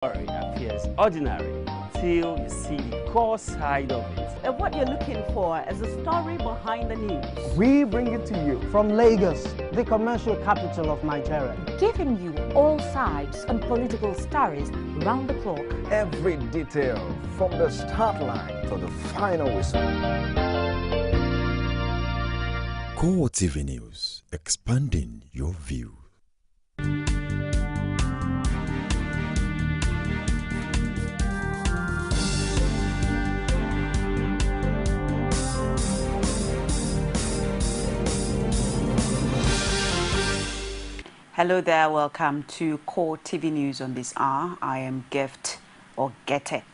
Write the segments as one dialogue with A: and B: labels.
A: Story appears ordinary till you see the core side of it.
B: And what you're looking for is the story behind the news.
C: We bring it to you from Lagos, the commercial capital of Nigeria.
D: Giving you all sides and political stories round the clock.
E: Every detail from the start line to the final whistle.
F: CoreTV News, expanding your view.
G: Hello there, welcome to CoreTV News on this hour. I am Gift Ogete.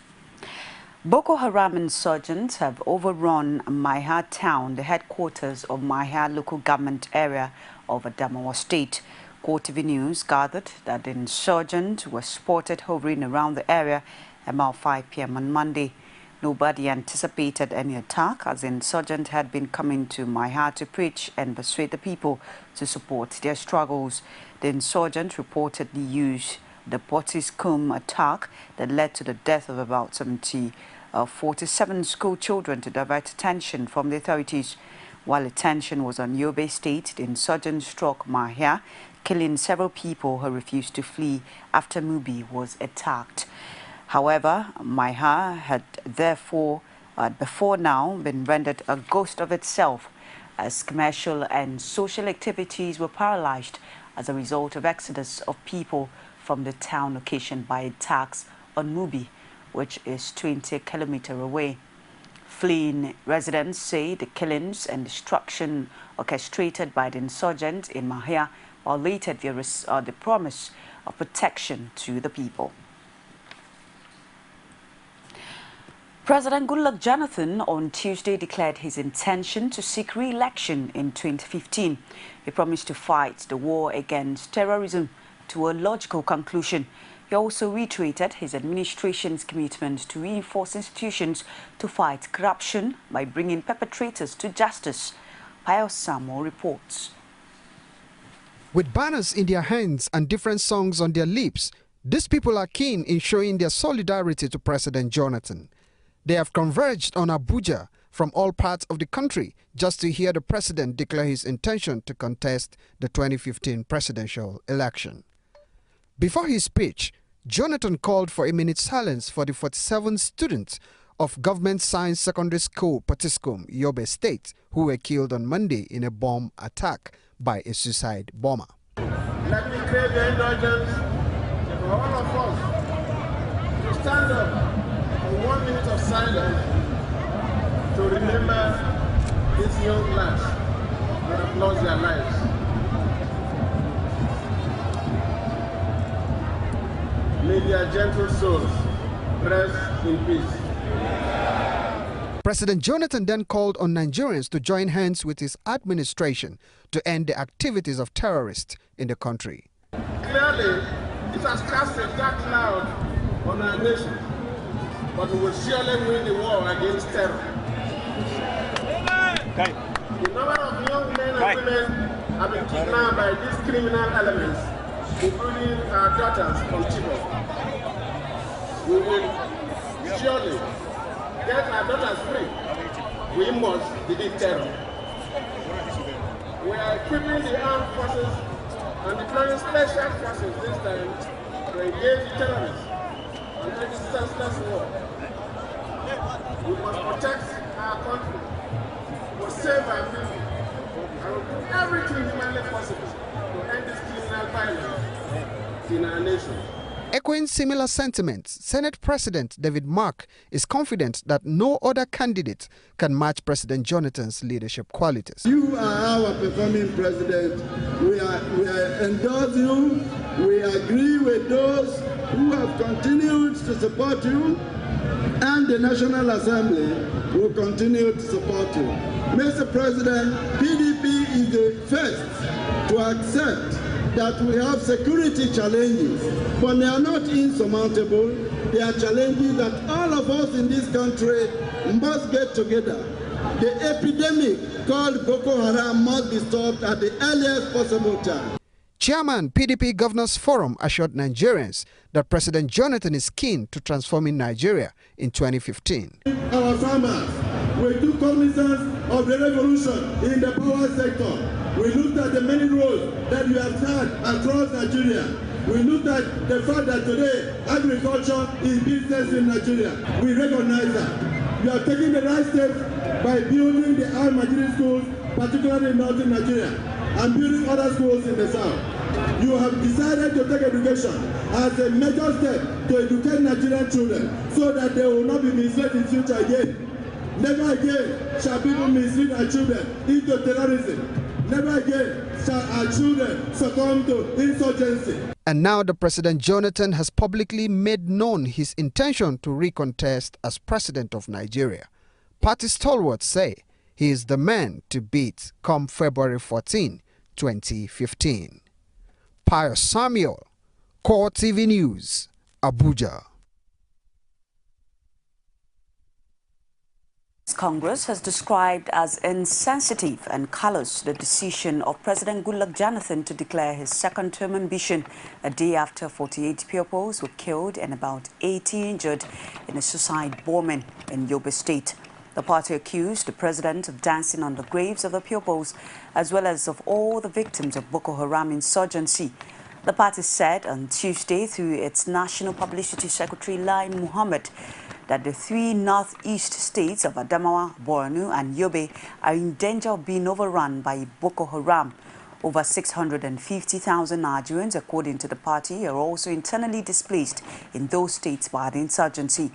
G: Boko Haram insurgents have overrun Maiha town, the headquarters of Maiha local government area of Adamawa state. CoreTV News gathered that the insurgents were spotted hovering around the area about 5 p.m. on Monday. Nobody anticipated any attack, as the insurgents had been coming to Maiha to preach and persuade the people to support their struggles. The insurgents reportedly used the Potiskum attack that led to the death of about 47 school children to divert attention from the authorities. While attention was on Yobe State, the insurgents struck Maiha, killing several people who refused to flee after Mubi was attacked. However, Maiha had therefore before now been rendered a ghost of itself, as commercial and social activities were paralyzed as a result of exodus of people from the town occasioned by attacks on Mubi, which is 20 kilometers away. Fleeing residents say the killings and destruction orchestrated by the insurgents in Maiha violated the promise of protection to the people. President Goodluck Jonathan on Tuesday declared his intention to seek re-election in 2015. He promised to fight the war against terrorism to a logical conclusion. He also reiterated his administration's commitment to reinforce institutions to fight corruption by bringing perpetrators to justice. Pius Samuel reports.
H: With banners in their hands and different songs on their lips, these people are keen in showing their solidarity to President Jonathan. They have converged on Abuja from all parts of the country just to hear the president declare his intention to contest the 2015 presidential election. Before his speech, Jonathan called for a minute's silence for the 47 students of Government Science Secondary School, Potiskum, Yobe State, who were killed on Monday in a bomb attack by a suicide bomber.
I: Let me crave your indulgence for all of us to stand up for 1 minute of silence to remember these young lads that have lost their lives. May their gentle souls rest in peace.
H: President Jonathan then called on Nigerians to join hands with his administration to end the activities of terrorists in the country.
I: Clearly, it has cast a dark cloud on our nation, but we will surely win the war against terror. The number of young men and women have been kidnapped by these criminal elements, including our daughters from Chibok. We will surely get our daughters free. We must defeat terror. We are equipping the armed forces and deploying special forces this time to engage the terrorists and make this senseless war. We must protect our country. We must save our people. And we will do everything humanly possible to end this criminal violence in our nation.
H: Echoing similar sentiments, Senate President David Mark is confident that no other candidate can match President Jonathan's leadership qualities.
J: You are our performing president. We endorse you. We agree with those who have continued to support you, and the National Assembly will continue to support you. Mr. President, PDP is the first to accept that we have security challenges, but they are not insurmountable. They are challenges that all of us in this country must get together. The epidemic called Boko Haram must be stopped at the earliest possible time.
H: Chairman, PDP Governors Forum assured Nigerians that President Jonathan is keen to transforming Nigeria in 2015.
J: Our farmers, we took cognizance of the revolution in the power sector. We looked at the many roads that we have had across Nigeria. We looked at the fact that today agriculture is business in Nigeria. We recognize that. We are taking the right steps by building the high Nigerian schools, particularly in northern Nigeria, and building other schools in the south. You have decided to take education as a major step to educate Nigerian children so that they will not be misled in future again. Never again shall people mislead our children into terrorism. Never again shall our children succumb to insurgency.
H: And now the President Jonathan has publicly made known his intention to recontest as president of Nigeria. Party stalwarts say he is the man to beat come February 14, 2015. Pius Samuel, CoreTV News, Abuja.
G: Congress has described as insensitive and callous the decision of President Goodluck Jonathan to declare his second-term ambition a day after 48 pupils were killed and about 80 injured in a suicide bombing in Yobe State. The party accused the president of dancing on the graves of the pupils as well as of all the victims of Boko Haram insurgency. The party said on Tuesday through its National Publicity Secretary Lai Muhammad that the three northeast states of Adamawa, Borno and Yobe are in danger of being overrun by Boko Haram. Over 650,000 Nigerians, according to the party, are also internally displaced in those states by the insurgency.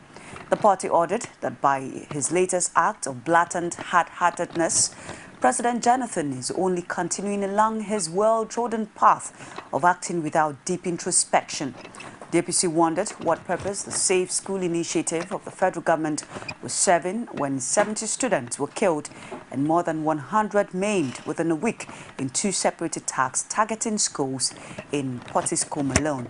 G: The party ordered that by his latest act of blatant hard-heartedness, President Jonathan is only continuing along his well-trodden path of acting without deep introspection. The APC wondered what purpose the Safe School initiative of the federal government was serving when 70 students were killed and more than 100 maimed within a week in two separate attacks targeting schools in Potiskum alone.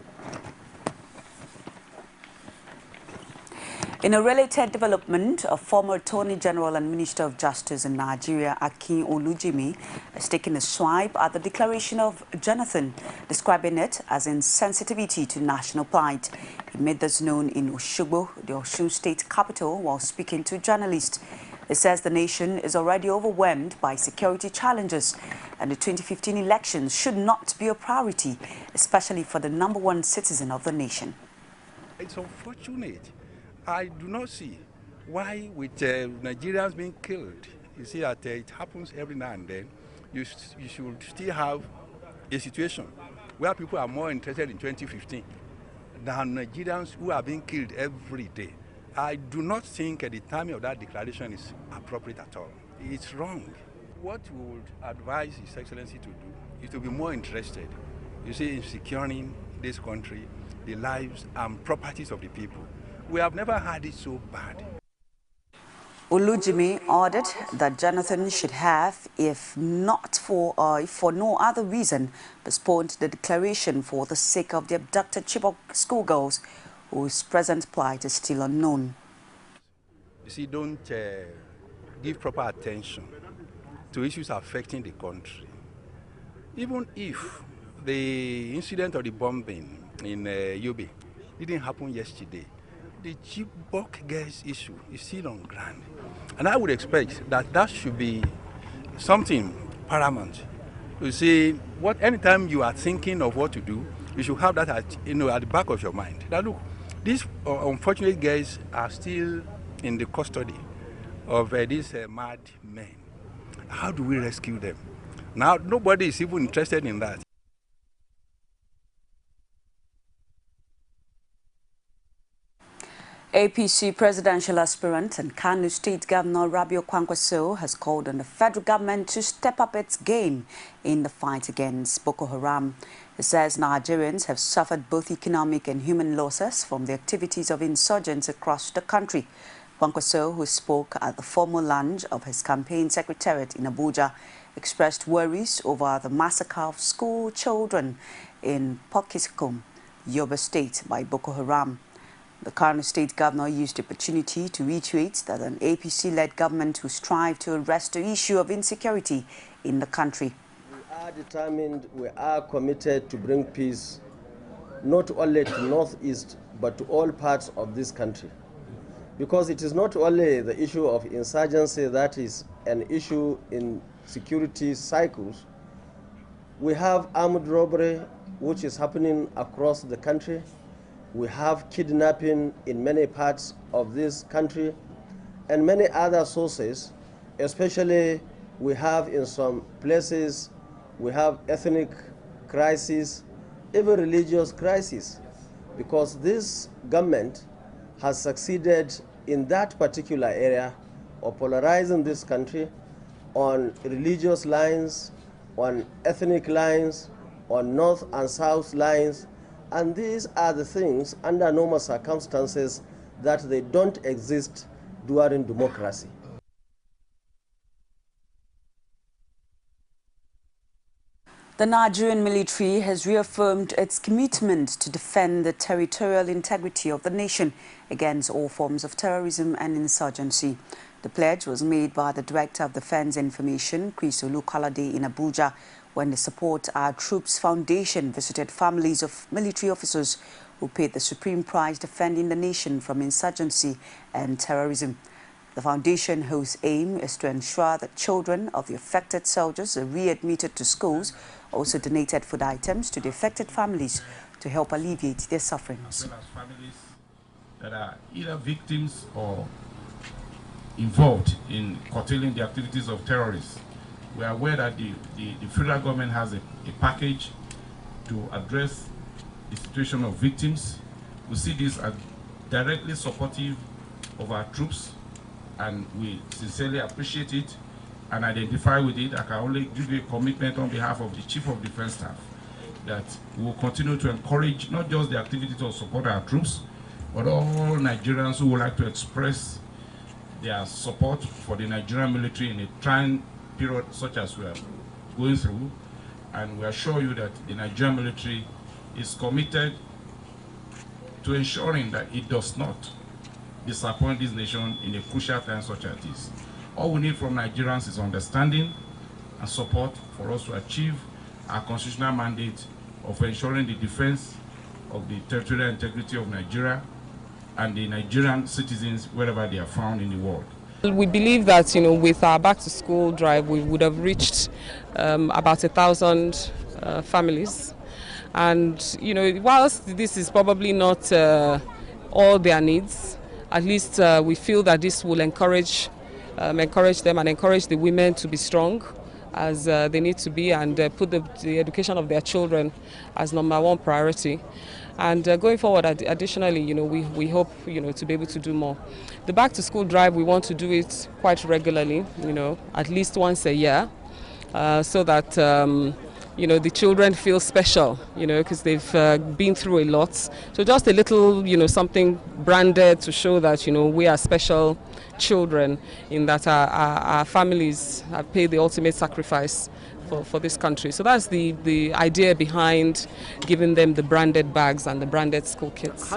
G: In a related development, a former Attorney General and Minister of Justice in Nigeria, Akin Olujimi, has taken a swipe at the declaration of Jonathan, describing it as insensitivity to national pride. He made this known in Osogbo, the Osun State capital, while speaking to journalists. He says the nation is already overwhelmed by security challenges and the 2015 elections should not be a priority, especially for the #1 citizen of the nation.
K: It's unfortunate. I do not see why with Nigerians being killed, you see that it happens every now and then, you should still have a situation where people are more interested in 2015 than Nigerians who are being killed every day. I do not think the timing of that declaration is appropriate at all. It's wrong. What we would advise His Excellency to do is to be more interested, you see, in securing this country, the lives and properties of the people. We have never had it so bad.
G: Olujimi ordered that Jonathan should have, if for no other reason, postponed the declaration for the sake of the abducted Chibok schoolgirls whose present plight is still unknown.
K: You see, don't give proper attention to issues affecting the country. Even if the incident of the bombing in Yobe didn't happen yesterday, the Chibok girls issue is still on ground. And I would expect that that should be something paramount. You see, anytime you are thinking of what to do, you should have that at the back of your mind. Now look, these unfortunate girls are still in the custody of these mad men. How do we rescue them? Now, nobody is even interested in that.
G: APC presidential aspirant and Kano State Governor Rabiu Kwankwaso has called on the federal government to step up its game in the fight against Boko Haram. He says Nigerians have suffered both economic and human losses from the activities of insurgents across the country. Kwankwaso, who spoke at the formal lunch of his campaign secretariat in Abuja, expressed worries over the massacre of school children in Potiskum, Yobe State by Boko Haram. The Kano State Governor used the opportunity to reiterate that an APC-led government will strive to arrest the issue of insecurity in the country.
L: We are determined, we are committed to bring peace not only to Northeast but to all parts of this country. Because it is not only the issue of insurgency that is an issue in security cycles. We have armed robbery which is happening across the country. We have kidnapping in many parts of this country and many other sources, especially we have in some places, we have ethnic crisis, even religious crisis, because this government has succeeded in that particular area of polarizing this country on religious lines, on ethnic lines, on north and south lines, and these are the things under normal circumstances that they don't exist during democracy.
G: The Nigerian military has reaffirmed its commitment to defend the territorial integrity of the nation against all forms of terrorism and insurgency. The pledge was made by the Director of Defense Information, Chris Olukolade, in Abuja when the Support Our Troops Foundation visited families of military officers who paid the supreme price defending the nation from insurgency and terrorism. The foundation, whose aim is to ensure that children of the affected soldiers are readmitted to schools, also donated food items to the affected families to help alleviate their sufferings.
M: As well as families that are either victims or involved in curtailing the activities of terrorists. We are aware that the federal government has a package to address the situation of victims. We see this as directly supportive of our troops, and we sincerely appreciate it and identify with it. I can only give you a commitment on behalf of the Chief of Defense Staff that we will continue to encourage not just the activity to support our troops, but all Nigerians who would like to express their support for the Nigerian military in a trying period such as we are going through. And we assure you that the Nigerian military is committed to ensuring that it does not disappoint this nation in a crucial time such as this. All we need from Nigerians is understanding and support for us to achieve our constitutional mandate of ensuring the defense of the territorial integrity of Nigeria and the Nigerian citizens wherever they are found in the world.
N: We believe that, with our back-to-school drive, we would have reached about 1,000 families. And, whilst this is probably not all their needs, at least we feel that this will encourage them and encourage the women to be strong as they need to be, and put the education of their children as #1 priority. And going forward, additionally, we hope, to be able to do more. The back-to-school drive, we want to do it quite regularly, at least once a year, so that, the children feel special, because they've been through a lot. So just a little, something branded to show that, we are special children, in that our families have paid the ultimate sacrifice for this country. So that's the idea behind giving them the branded bags and the branded school kits.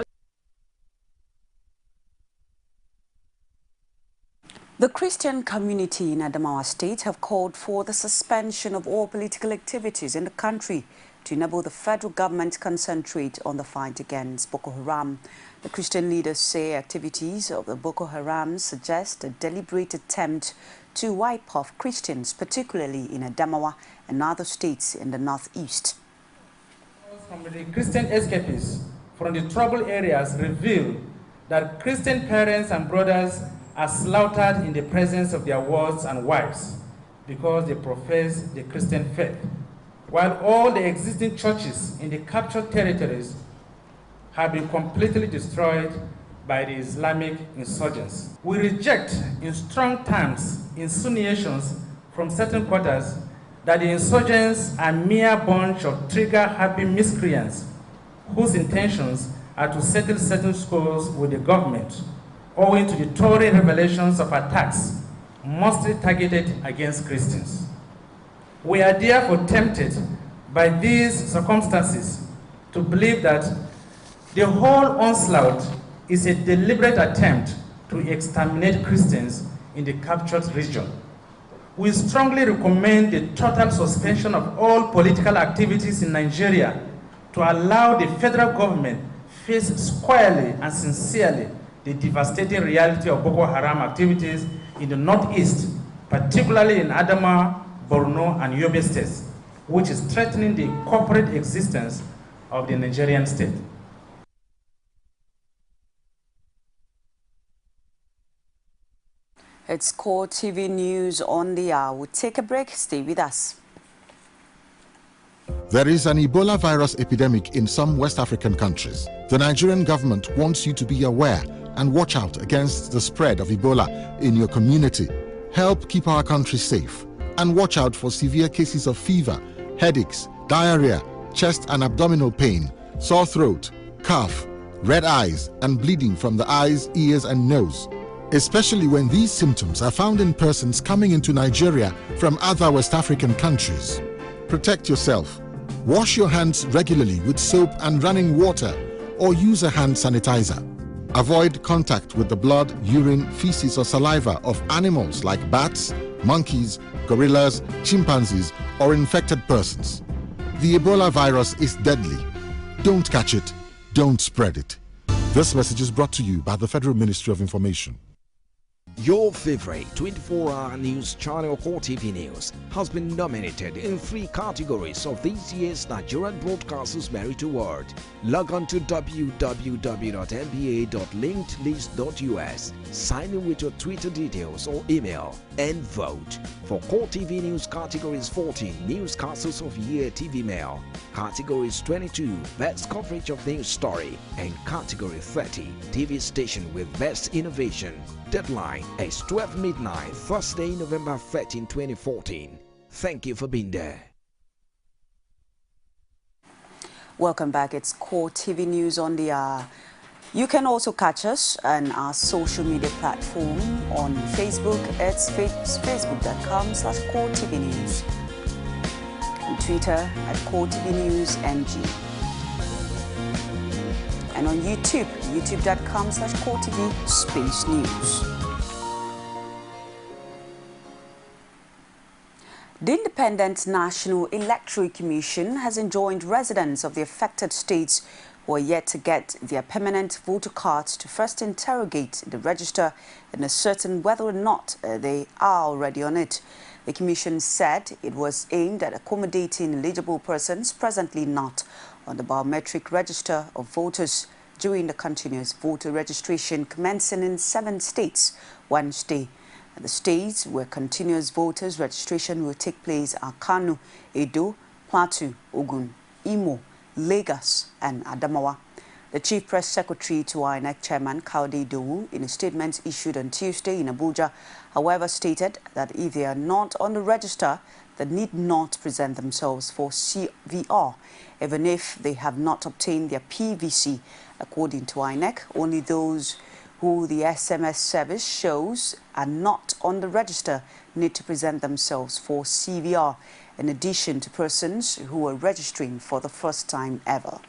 G: The Christian community in Adamawa State have called for the suspension of all political activities in the country to enable the federal government to concentrate on the fight against Boko Haram. The Christian leaders say activities of the Boko Haram suggest a deliberate attempt to wipe off Christians, particularly in Adamawa and other states in the northeast.
O: From the Christian escapees from the troubled areas reveal that Christian parents and brothers are slaughtered in the presence of their wards and wives because they profess the Christian faith, while all the existing churches in the captured territories have been completely destroyed by the Islamic insurgents. We reject in strong terms insinuations from certain quarters that the insurgents are a mere bunch of trigger-happy miscreants whose intentions are to settle certain scores with the government, owing to the Tory revelations of attacks mostly targeted against Christians. We are therefore tempted by these circumstances to believe that the whole onslaught is a deliberate attempt to exterminate Christians in the captured region. We strongly recommend the total suspension of all political activities in Nigeria to allow the federal government face squarely and sincerely the devastating reality of Boko Haram activities in the northeast, particularly in Adamawa, Borno, and Yobe states, which is threatening the corporate existence of the Nigerian state.
G: It's CoreTV News on the hour. We'll take a break. Stay with us.
P: There is an Ebola virus epidemic in some West African countries. The Nigerian government wants you to be aware and watch out against the spread of Ebola in your community. Help keep our country safe and watch out for severe cases of fever, headaches, diarrhea, chest and abdominal pain, sore throat, cough, red eyes and bleeding from the eyes, ears and nose, especially when these symptoms are found in persons coming into Nigeria from other West African countries. Protect yourself. Wash your hands regularly with soap and running water or use a hand sanitizer. Avoid contact with the blood, urine, feces or saliva of animals like bats, monkeys, gorillas, chimpanzees or infected persons. The Ebola virus is deadly. Don't catch it, don't spread it. This message is brought to you by the Federal Ministry of Information.
E: Your favorite 24-hour news channel, CoreTV News, has been nominated in 3 categories of this year's Nigerian Broadcasters Merit Award. Log on to www.nba.linkedlist.us, sign in with your Twitter details or email, and vote for CoreTV News categories 14 Newscasters of Year TV Male, categories 22 Best Coverage of News Story, and category 30 TV Station with Best Innovation. Deadline is 12 midnight, Thursday, November 13, 2014. Thank you for being there.
G: Welcome back. It's CoreTV News on the hour. You can also catch us on our social media platform on Facebook. It's facebook.com/CoreTV News. On Twitter at CoreTV News NG. And on YouTube, youtube.com/CoreTV Space News. The Independent National Electoral Commission has enjoined residents of the affected states who are yet to get their permanent voter cards to first interrogate the register and ascertain whether or not they are already on it. The Commission said it was aimed at accommodating eligible persons presently not on the biometric register of voters during the continuous voter registration commencing in 7 states Wednesday. The states where continuous voters registration will take place are Kano, Edo, Plateau, Ogun, Imo, Lagos and Adamawa. The Chief Press Secretary to INEC Chairman Kaude Idowu, in a statement issued on Tuesday in Abuja, however, stated that if they are not on the register, they need not present themselves for CVR, even if they have not obtained their PVC. According to INEC, only those who the SMS service shows are not on the register need to present themselves for CVR, in addition to persons who are registering for the first time ever.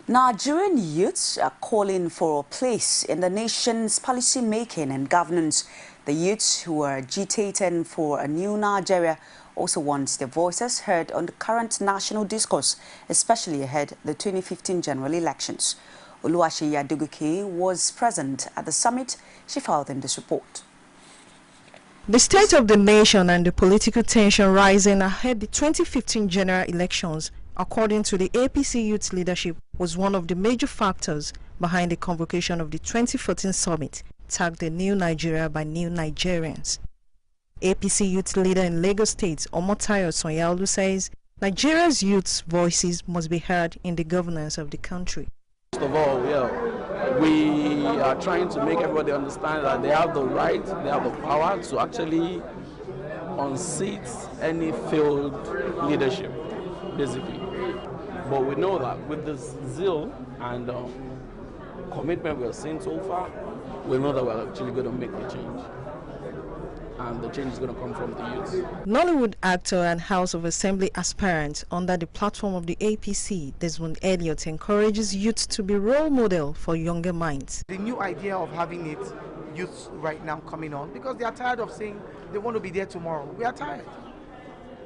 G: Nigerian youths are calling for a place in the nation's policy making and governance. The youths who are agitating for a new Nigeria also wants their voices heard on the current national discourse, especially ahead of the 2015 general elections. Oluwaseyi Adegoke was present at the summit. She filed in this report.
Q: The state of the nation and the political tension rising ahead the 2015 general elections, according to the APC youth leadership, was one of the major factors behind the convocation of the 2014 summit, tagged the New Nigeria by New Nigerians. APC youth leader in Lagos State, Omotayo Sonyaolu, says Nigeria's youth's voices must be heard in the governance of the country.
R: First of all, we are trying to make everybody understand that they have the right, they have the power to actually unseat any failed leadership, basically. But we know that with this zeal and commitment we have seen so far, we know that we're actually going to make the change. And the change is going to come from the youth.
Q: Nollywood actor and House of Assembly aspirant under the platform of the APC, Desmond Elliott, encourages youth to be role model for younger minds.
S: The new idea of having it youths right now coming on because they are tired of saying they want to be there tomorrow. We are tired.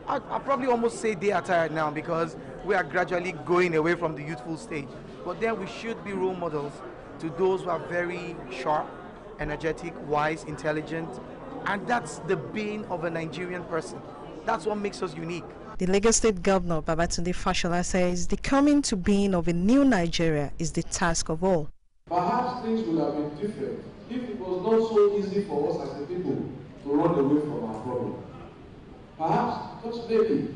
S: I'll probably almost say they are tired now because we are gradually going away from the youthful stage. But then we should be role models to those who are very sharp, energetic, wise, intelligent, and that's the being of a Nigerian person. That's what makes us unique.
Q: The Lagos State Governor, Babatunde Fashola, says the coming to being of a new Nigeria is the task of all.
T: Perhaps things would have been different if it was not so easy for us as a people to run away from our problem. Perhaps, just maybe,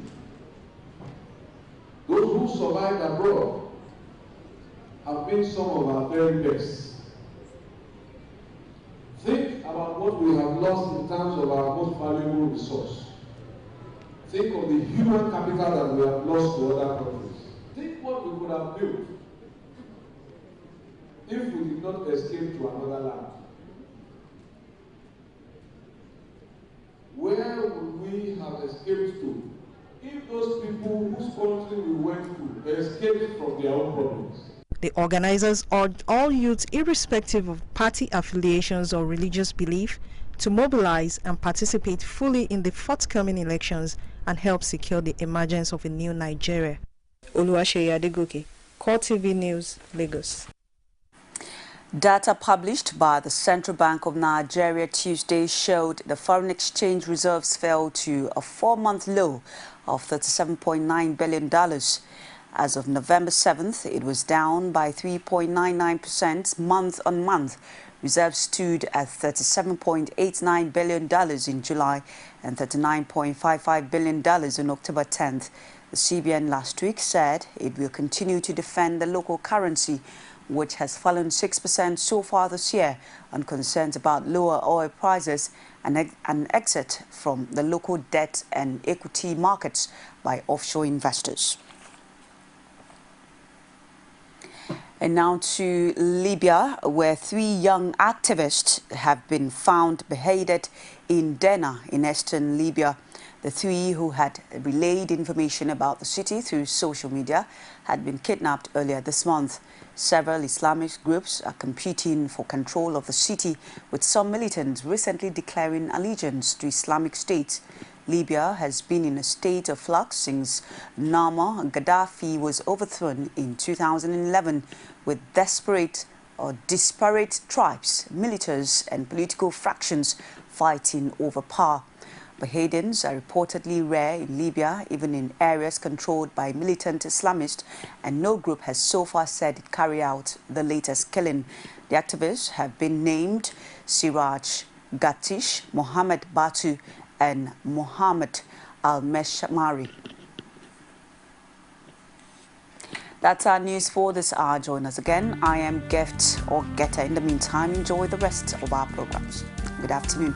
T: those who survived abroad have been some of our very best. Think about what we have lost in terms of our most valuable resource. Think of the human capital that we have lost to other countries. Think what we could have built if we did not escape to another land. Where would we have escaped to if those people whose country we went to escaped from their own problems?
Q: The organizers urge all youths, irrespective of party affiliations or religious belief, to mobilize and participate fully in the forthcoming elections and help secure the emergence of a new Nigeria. Oluwaseyi Adegoke, CoreTV News, Lagos.
G: Data published by the Central Bank of Nigeria Tuesday showed the foreign exchange reserves fell to a 4-month low of $37.9 billion. As of November 7th, it was down by 3.99% month-on-month. Reserves stood at $37.89 billion in July and $39.55 billion on October 10th. The CBN last week said it will continue to defend the local currency, which has fallen 6% so far this year, on concerns about lower oil prices and an exit from the local debt and equity markets by offshore investors. And now to Libya, where 3 young activists have been found beheaded in Derna in eastern Libya. The 3 who had relayed information about the city through social media had been kidnapped earlier this month. Several Islamic groups are competing for control of the city, with some militants recently declaring allegiance to Islamic State. Libya has been in a state of flux since Muammar Gaddafi was overthrown in 2011, with disparate tribes, militias and political fractions fighting over power. Beheadings are reportedly rare in Libya, even in areas controlled by militant Islamists, and no group has so far said it carried out the latest killing. The activists have been named Siraj Gatish, Mohammed Batu and Mohammed Al-Meshmari. That's our news for this hour. Join us again. I am Gift or Getter. In the meantime, enjoy the rest of our programs. Good afternoon.